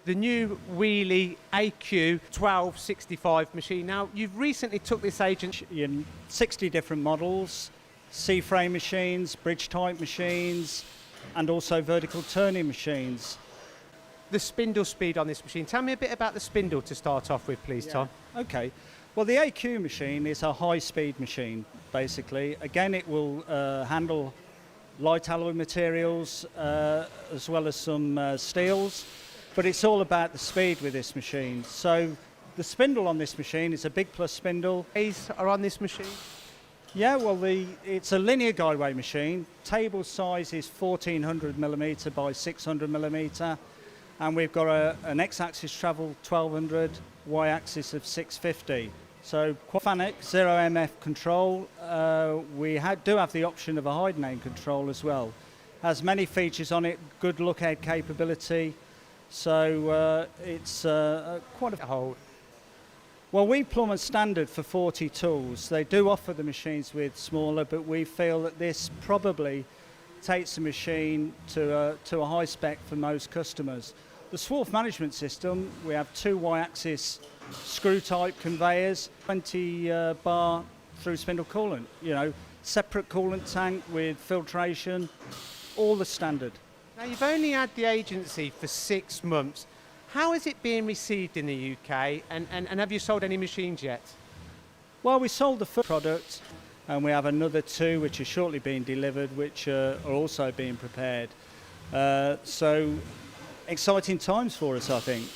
the new Wheelie AQ 1265 machine. Now, you've recently took this agent in 60 different models, C-frame machines, bridge-type machines, and also vertical turning machines. The spindle speed on this machine. Tell me a bit about the spindle to start off with, please, Tom. Okay. Well, the AQ machine is a high-speed machine, basically. Again, it will handle light alloy materials as well as some steels, but it's all about the speed with this machine. So the spindle on this machine is a big plus spindle. These are on this machine? Yeah, well, it's a linear guideway machine. Table size is 1400 millimetre by 600 millimetre, and we've got an x-axis travel 1200, y-axis of 650. So FANUC 0MF control. We do have the option of a hide name control as well. Has many features on it, good lookout capability. So it's quite a whole. Well, we plumb a standard for 40 tools. They do offer the machines with smaller, but we feel that this probably takes the machine to a high spec for most customers. The swarf management system, we have 2 y-axis screw-type conveyors, 20 bar through spindle coolant, separate coolant tank with filtration, all the standard. Now, you've only had the agency for 6 months. How is it being received in the UK, and have you sold any machines yet? Well, we sold the first product, and we have another 2 which are shortly being delivered, which are also being prepared. So exciting times for us, I think.